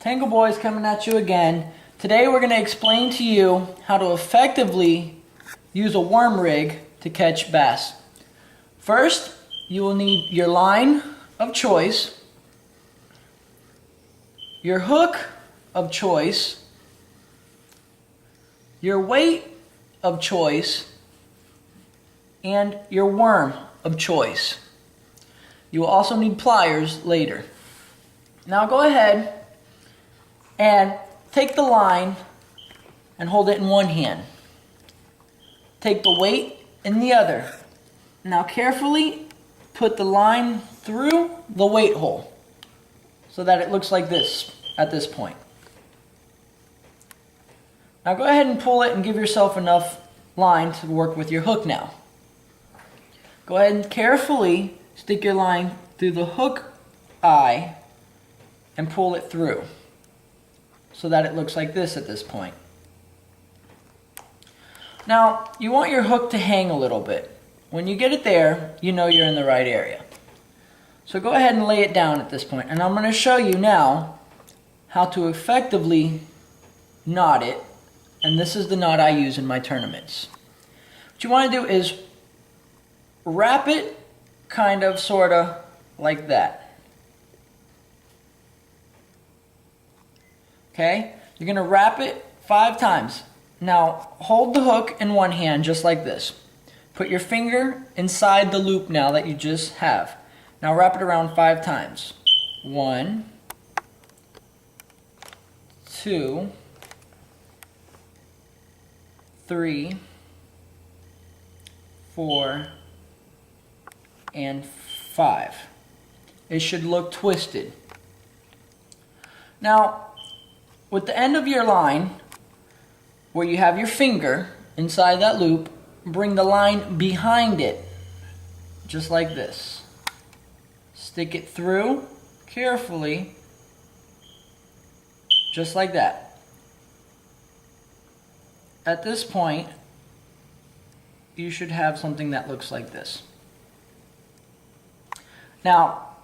Tangleboys coming at you again. Today we're going to explain to you how to effectively use a worm rig to catch bass. First, you will need your line of choice, your hook of choice, your weight of choice, and your worm of choice. You will also need pliers later. Now go ahead and take the line and hold it in one hand. Take the weight in the other. Now carefully put the line through the weight hole so that it looks like this at this point. Now go ahead and pull it and give yourself enough line to work with your hook now. Go ahead and carefully stick your line through the hook eye and pull it through so that it looks like this at this point. Now, you want your hook to hang a little bit. When you get it there, you know you're in the right area. So go ahead and lay it down at this point, and I'm going to show you now how to effectively knot it, and this is the knot I use in my tournaments. What you want to do is wrap it kind of, sort of, like that. Okay? You're going to wrap it 5 times. Now, hold the hook in one hand just like this. Put your finger inside the loop now that you just have. Now wrap it around 5 times. 1, 2, 3, 4, and 5. It should look twisted. Now, with the end of your line, where you have your finger inside that loop, bring the line behind it, just like this. Stick it through carefully, just like that. At this point, you should have something that looks like this. Now,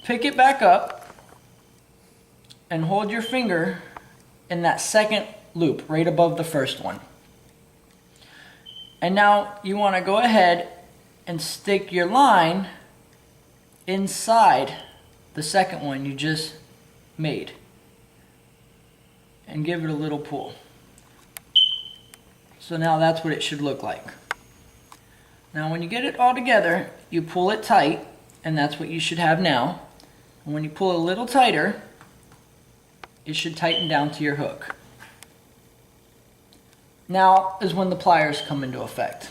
pick it back up and hold your finger in that second loop right above the first one. And now you want to go ahead and stick your line inside the second one you just made and give it a little pull. So now that's what it should look like. Now when you get it all together, you pull it tight, and that's what you should have now. And when you pull a little tighter, it should tighten down to your hook. Now is when the pliers come into effect.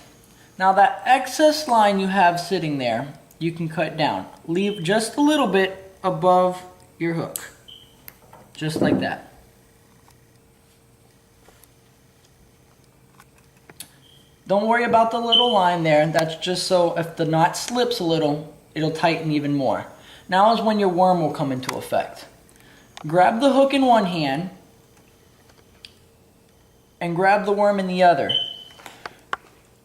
Now that excess line you have sitting there, you can cut down. Leave just a little bit above your hook. Just like that. Don't worry about the little line there. That's just so if the knot slips a little, it'll tighten even more. Now is when your worm will come into effect. Grab the hook in one hand and grab the worm in the other.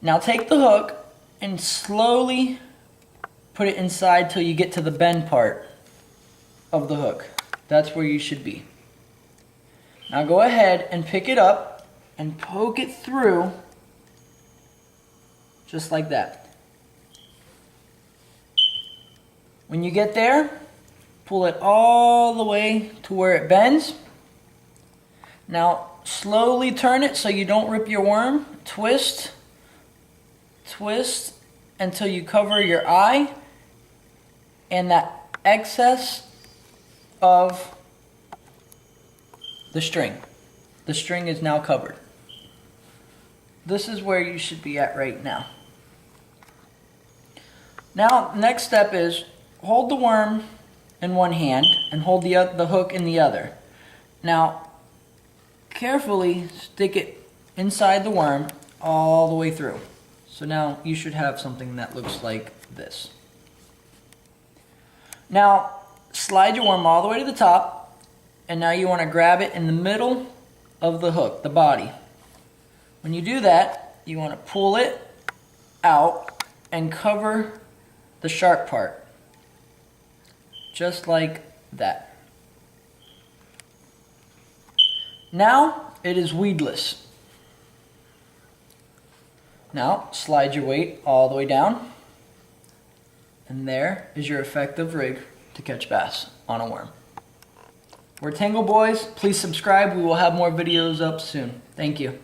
Now take the hook and slowly put it inside till you get to the bend part of the hook. That's where you should be. Now go ahead and pick it up and poke it through just like that. When you get there, pull it all the way to where it bends. Now slowly turn it so you don't rip your worm. Twist, twist until you cover your eye and that excess of the string. The string is now covered. This is where you should be at right now. Now, next step is hold the worm in one hand and hold the hook in the other. Now, carefully stick it inside the worm all the way through. So now you should have something that looks like this. Now, slide your worm all the way to the top, and now you want to grab it in the middle of the hook, the body. When you do that, you want to pull it out and cover the sharp part, just like that. Now it is weedless. Now slide your weight all the way down, and there is your effective rig to catch bass on a worm. We're Tangleboys. Please subscribe. We will have more videos up soon. Thank you.